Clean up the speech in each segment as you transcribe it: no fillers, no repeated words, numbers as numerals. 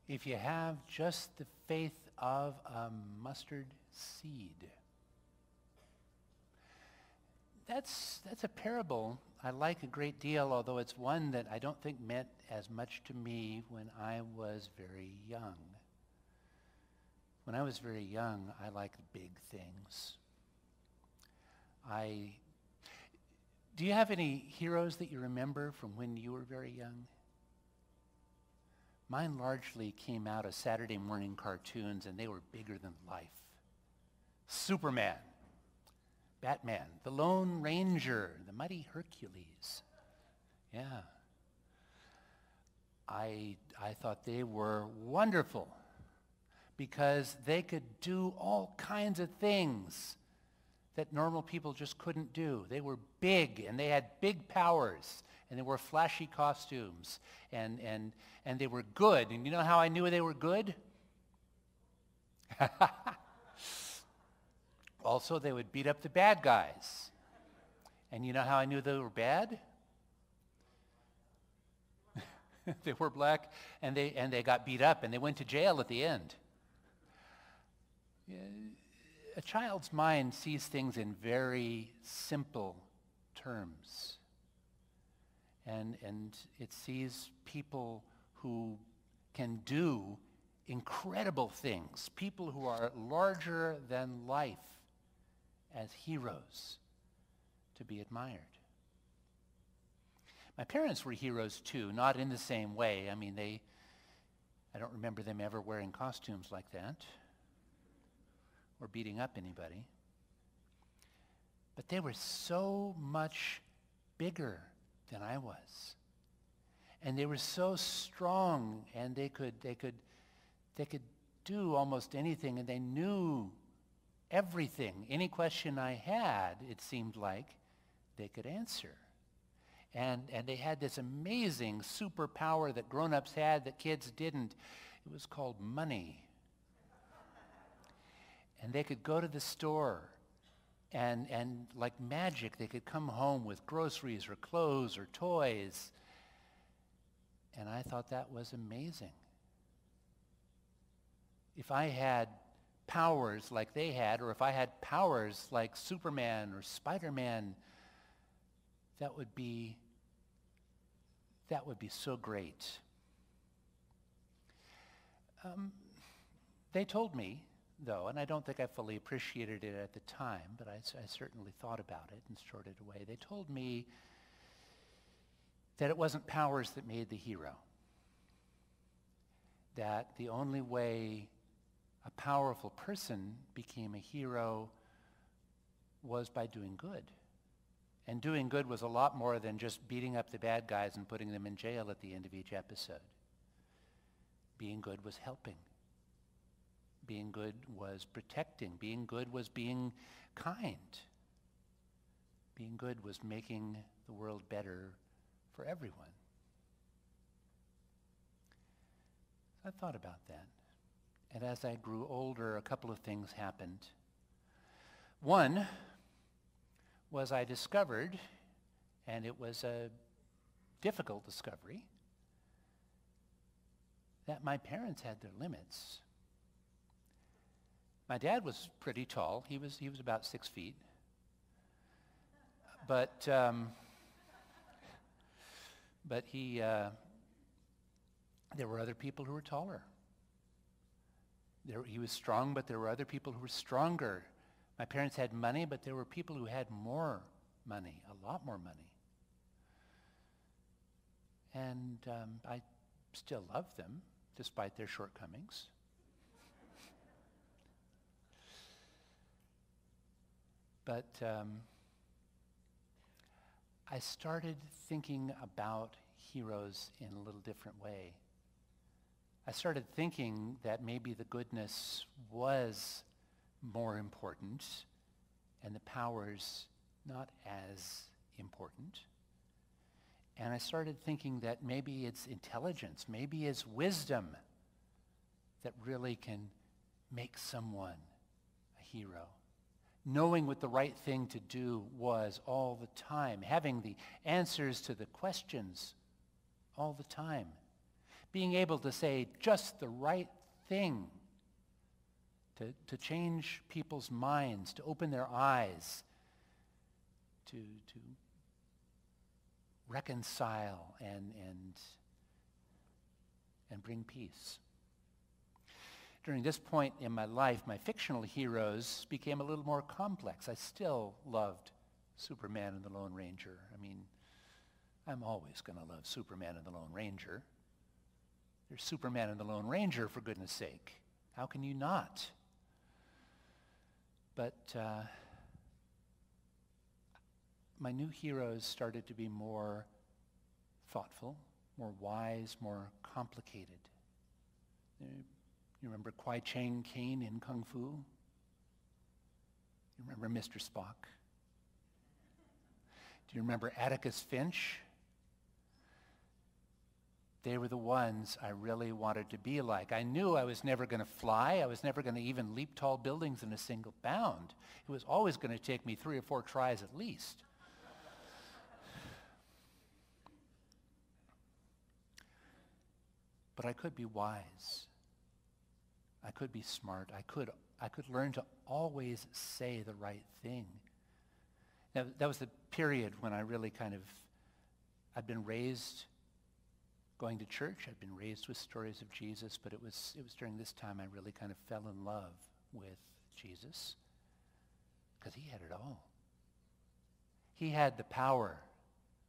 if you have just the faith of a mustard seed. That's a parable I like a great deal, although it's one that I don't think meant as much to me when I was very young. When I was very young, I liked big things. Do you have any heroes that you remember from when you were very young? Mine largely came out of Saturday morning cartoons, and they were bigger than life. Superman, Batman, the Lone Ranger, the Mighty Hercules. Yeah. I thought they were wonderful because they could do all kinds of things that normal people just couldn't do. They were big, and they had big powers, and they wore flashy costumes, and they were good. And you know how I knew they were good? Also, they would beat up the bad guys. And you know how I knew they were bad? They were black, and they got beat up, and they went to jail at the end. A child's mind sees things in very simple terms. And it sees people who can do incredible things, people who are larger than life, as heroes to be admired. My parents were heroes too, not in the same way. I mean, I don't remember them ever wearing costumes like that or beating up anybody. But they were so much bigger than I was. And they were so strong, and they could do almost anything, and they knew everything. Any question I had, it seemed like, they could answer. And they had this amazing superpower that grown-ups had that kids didn't. It was called money. And they could go to the store, and like magic, they could come home with groceries or clothes or toys. And I thought that was amazing. If I had powers like they had, or if I had powers like Superman or Spider-Man, that would be so great. They told me, though, and I don't think I fully appreciated it at the time, but I certainly thought about it and stored it away. They told me that it wasn't powers that made the hero, that the only way a powerful person became a hero was by doing good. And doing good was a lot more than just beating up the bad guys and putting them in jail at the end of each episode. Being good was helping. Being good was protecting. Being good was being kind. Being good was making the world better for everyone. I thought about that. And as I grew older, a couple of things happened. One was I discovered, and it was a difficult discovery, that my parents had their limits. My dad was pretty tall. He was about 6 feet. But there were other people who were taller. He was strong, but there were other people who were stronger. My parents had money, but there were people who had more money, a lot more money. And I still love them, despite their shortcomings. But I started thinking about heroes in a little different way. I started thinking that maybe the goodness was more important and the powers not as important. And I started thinking that maybe it's intelligence, maybe it's wisdom that really can make someone a hero. Knowing what the right thing to do was all the time, having the answers to the questions all the time. being able to say just the right thing, to change people's minds, to open their eyes, to reconcile and bring peace. During this point in my life, my fictional heroes became a little more complex. I still loved Superman and the Lone Ranger. I mean, I'm always going to love Superman and the Lone Ranger. There's Superman and the Lone Ranger, for goodness sake. How can you not? But my new heroes started to be more thoughtful, more wise, more complicated. You remember Kwai Chang Caine in Kung Fu? You remember Mr. Spock? Do you remember Atticus Finch? They were the ones I really wanted to be like. I knew I was never going to fly. I was never going to even leap tall buildings in a single bound. It was always going to take me 3 or 4 tries at least. But I could be wise. I could be smart. I could learn to always say the right thing. Now, that was the period when I really I'd been raised going to church. I'd been raised with stories of Jesus, but it was during this time I really kind of fell in love with Jesus, because he had it all. He had the power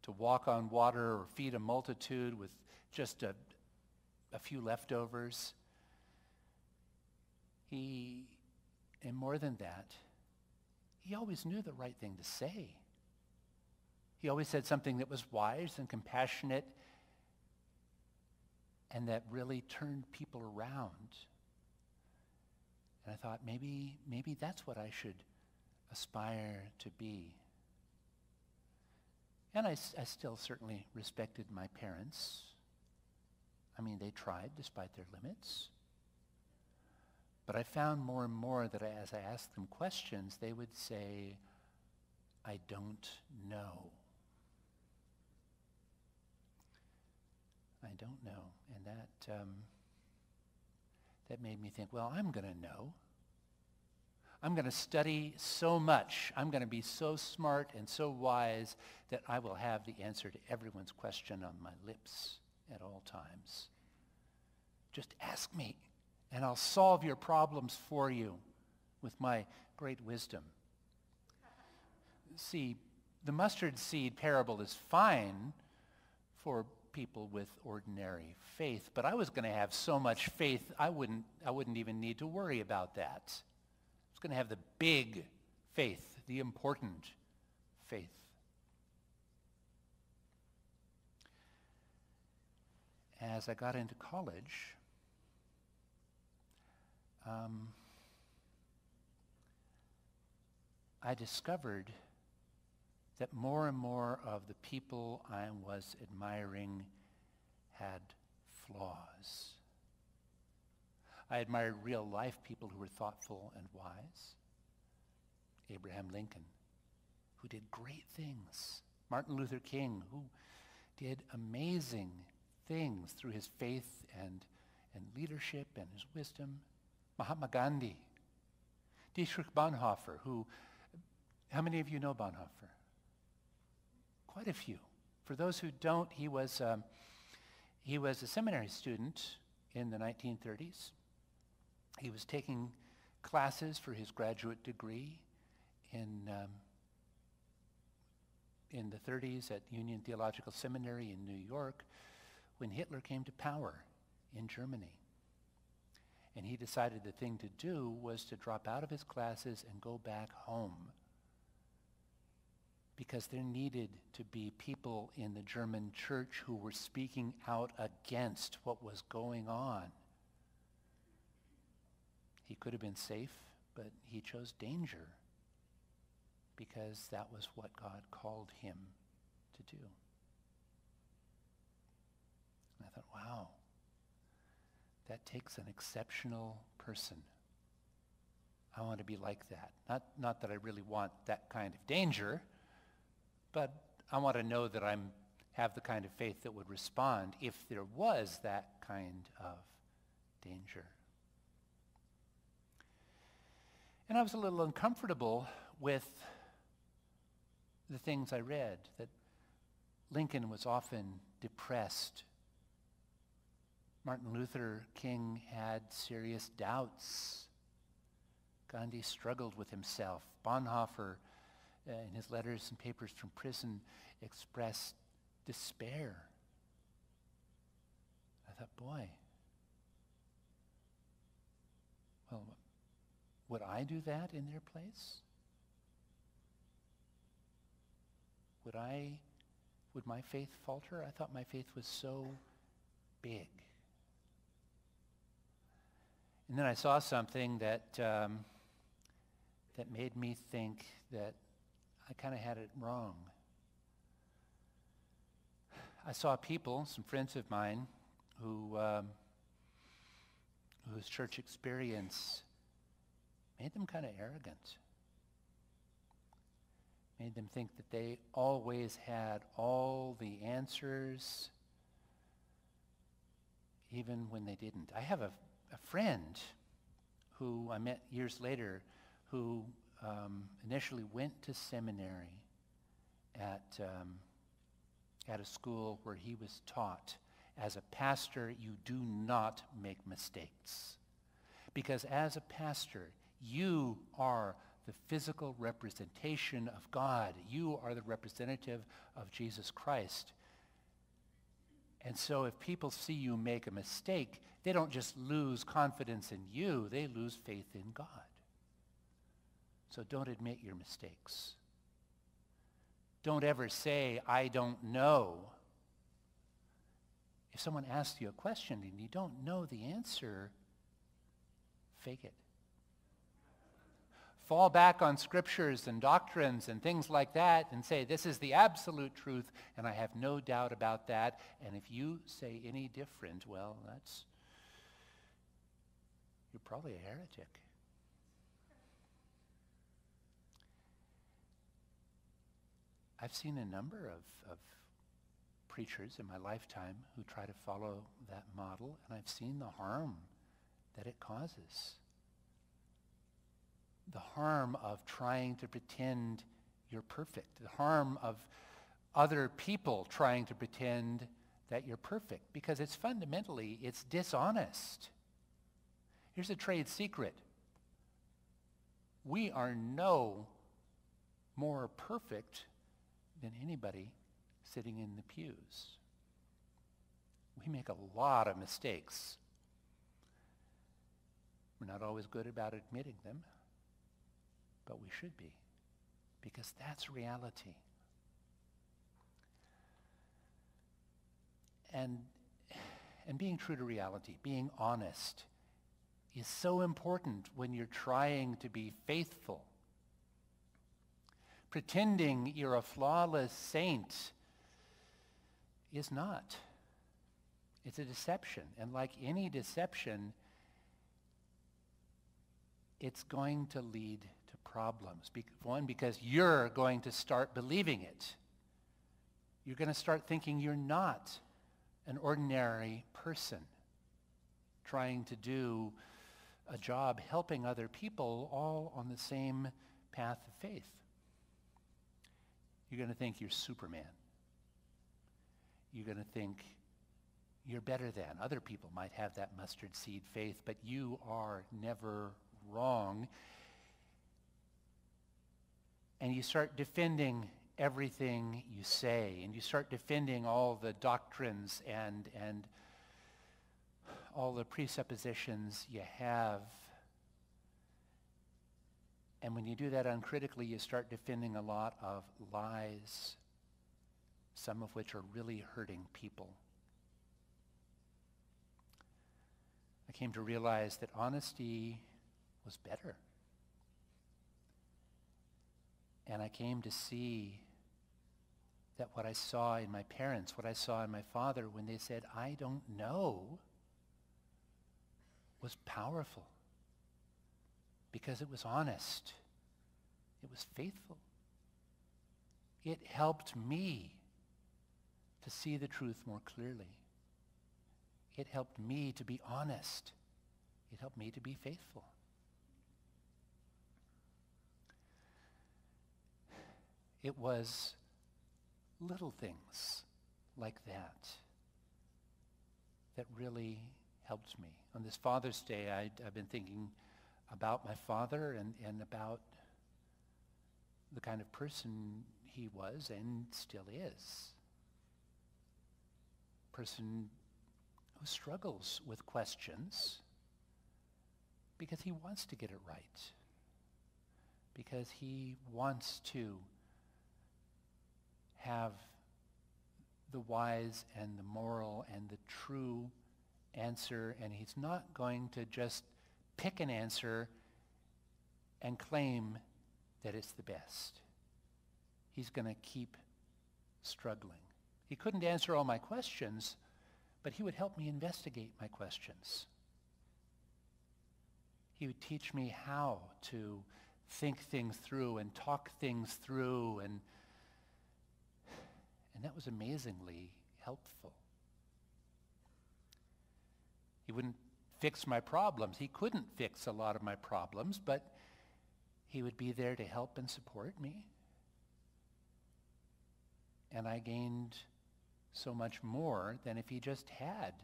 to walk on water or feed a multitude with just a few leftovers. And more than that, he always knew the right thing to say. He always said something that was wise and compassionate and that really turned people around. And I thought, maybe that's what I should aspire to be. And I still certainly respected my parents. I mean, they tried despite their limits. But I found more and more that as I asked them questions, they would say, I don't know. I don't know. And that made me think, well, I'm going to know. I'm going to study so much. I'm going to be so smart and so wise that I will have the answer to everyone's question on my lips at all times. Just ask me, and I'll solve your problems for you with my great wisdom. See, the mustard seed parable is fine for people with ordinary faith, but I was going to have so much faith I wouldn't even need to worry about that. I was going to have the big faith, the important faith. As I got into college, I discovered that more and more of the people I was admiring had flaws. I admired real life people who were thoughtful and wise. Abraham Lincoln, who did great things. Martin Luther King, who did amazing things through his faith and leadership and his wisdom. Mahatma Gandhi. Dietrich Bonhoeffer, who, how many of you know Bonhoeffer? Quite a few. For those who don't, he was a seminary student in the 1930s. He was taking classes for his graduate degree in the 30s at Union Theological Seminary in New York when Hitler came to power in Germany. And he decided the thing to do was to drop out of his classes and go back home, because there needed to be people in the German church who were speaking out against what was going on. He could have been safe, but he chose danger because that was what God called him to do. And I thought, wow, that takes an exceptional person. I want to be like that. Not that I really want that kind of danger, but I want to know that I'm have the kind of faith that would respond if there was that kind of danger. And I was a little uncomfortable with the things I read, that Lincoln was often depressed. Martin Luther King had serious doubts. Gandhi struggled with himself. Bonhoeffer, in his letters and papers from prison, expressed despair. I thought, boy, well, would I do that in their place? Would my faith falter? I thought my faith was so big. And then I saw something that that made me think that I kind of had it wrong. I saw people, some friends of mine, whose church experience made them kind of arrogant. Made them think that they always had all the answers, even when they didn't. I have a friend who I met years later who initially went to seminary at a school where he was taught, as a pastor, you do not make mistakes. Because as a pastor, you are the physical representation of God. You are the representative of Jesus Christ. And so if people see you make a mistake, they don't just lose confidence in you, they lose faith in God. So don't admit your mistakes. Don't ever say, I don't know. If someone asks you a question and you don't know the answer, fake it. Fall back on scriptures and doctrines and things like that and say, this is the absolute truth, and I have no doubt about that. And if you say any different, well, you're probably a heretic. I've seen a number of preachers in my lifetime who try to follow that model, and I've seen the harm that it causes. The harm of trying to pretend you're perfect. The harm of other people trying to pretend that you're perfect. Because it's dishonest. Here's a trade secret. We are no more perfect than anybody sitting in the pews. We make a lot of mistakes. We're not always good about admitting them. But we should be, because that's reality. And being true to reality, being honest, is so important when you're trying to be faithful. Pretending you're a flawless saint is not. It's a deception. And like any deception, it's going to lead to problems. One, because you're going to start believing it. You're going to start thinking you're not an ordinary person trying to do a job helping other people all on the same path of faith. You're going to think you're Superman. You're going to think you're better than. Other people might have that mustard seed faith, but you are never wrong. And you start defending everything you say, and you start defending all the doctrines and all the presuppositions you have. And when you do that uncritically, you start defending a lot of lies, some of which are really hurting people. I came to realize that honesty was better. And I came to see that what I saw in my parents, what I saw in my father when they said, I don't know, was powerful. Because it was honest. It was faithful. It helped me to see the truth more clearly. It helped me to be honest. It helped me to be faithful. It was little things like that that really helped me. On this Father's Day, I've been thinking about my father and about the kind of person he was and still is. A person who struggles with questions because he wants to get it right, because he wants to have the wise and the moral and the true answer, and he's not going to just pick an answer and claim that it's the best. He's going to keep struggling. He couldn't answer all my questions, but he would help me investigate my questions. He would teach me how to think things through and talk things through, and that was amazingly helpful. He wouldn't fix my problems. He couldn't fix a lot of my problems, but he would be there to help and support me. And I gained so much more than if he just had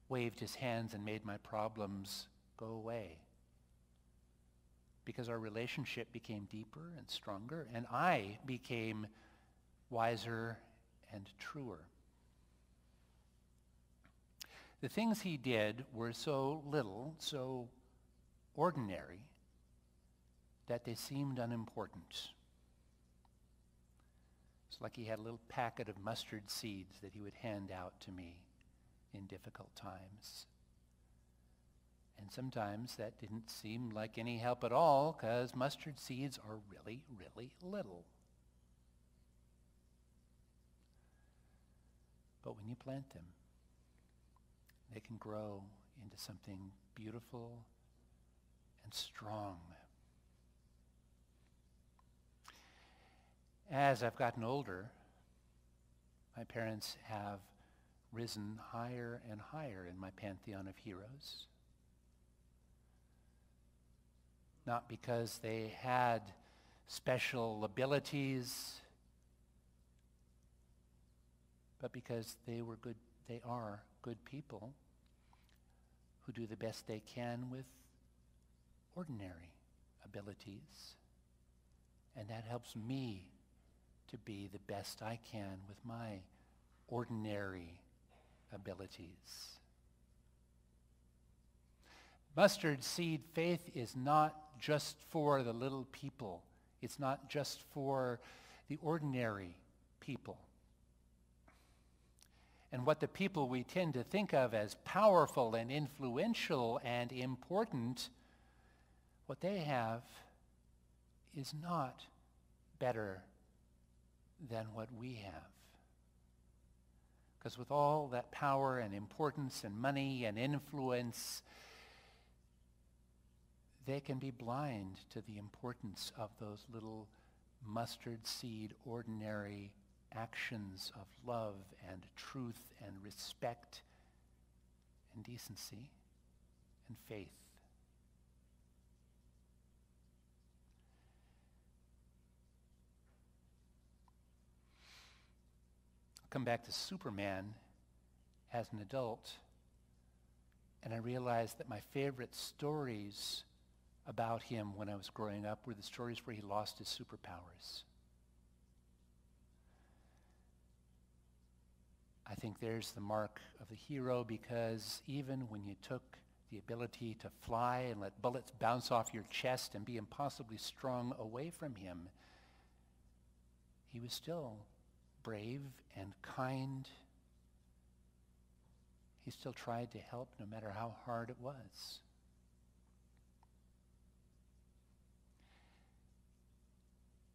waved his hands and made my problems go away. Because our relationship became deeper and stronger, and I became wiser and truer. The things he did were so little, so ordinary, that they seemed unimportant. It's like he had a little packet of mustard seeds that he would hand out to me in difficult times. And sometimes that didn't seem like any help at all, because mustard seeds are really, really little. But when you plant them, they can grow into something beautiful and strong. As I've gotten older, my parents have risen higher and higher in my pantheon of heroes. Not because they had special abilities, but because they are good people who do the best they can with ordinary abilities. And that helps me to be the best I can with my ordinary abilities. Mustard seed faith is not just for the little people. It's not just for the ordinary people. And what the people we tend to think of as powerful and influential and important, what they have is not better than what we have. Because with all that power and importance and money and influence, they can be blind to the importance of those little mustard seed ordinary actions of love and truth and respect and decency and faith. I'll come back to Superman as an adult, and I realized that my favorite stories about him when I was growing up were the stories where he lost his superpowers. I think there's the mark of the hero, because even when you took the ability to fly and let bullets bounce off your chest and be impossibly strong away from him, he was still brave and kind. He still tried to help no matter how hard it was.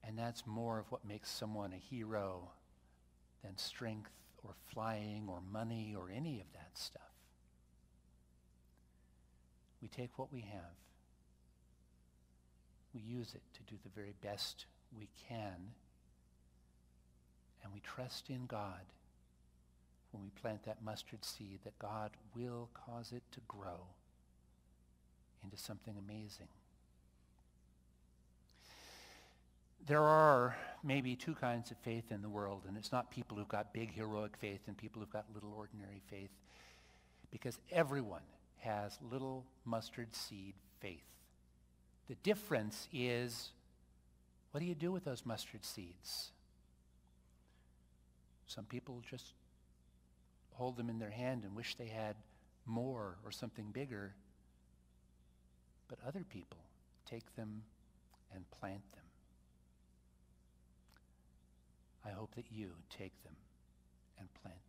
And that's more of what makes someone a hero than strength or flying or money or any of that stuff. We take what we have. We use it to do the very best we can. And we trust in God when we plant that mustard seed, that God will cause it to grow into something amazing. There are maybe two kinds of faith in the world, and it's not people who've got big heroic faith and people who've got little ordinary faith, because everyone has little mustard seed faith. The difference is, what do you do with those mustard seeds? Some people just hold them in their hand and wish they had more or something bigger, but other people take them and plant them. I hope that you take them and plant them.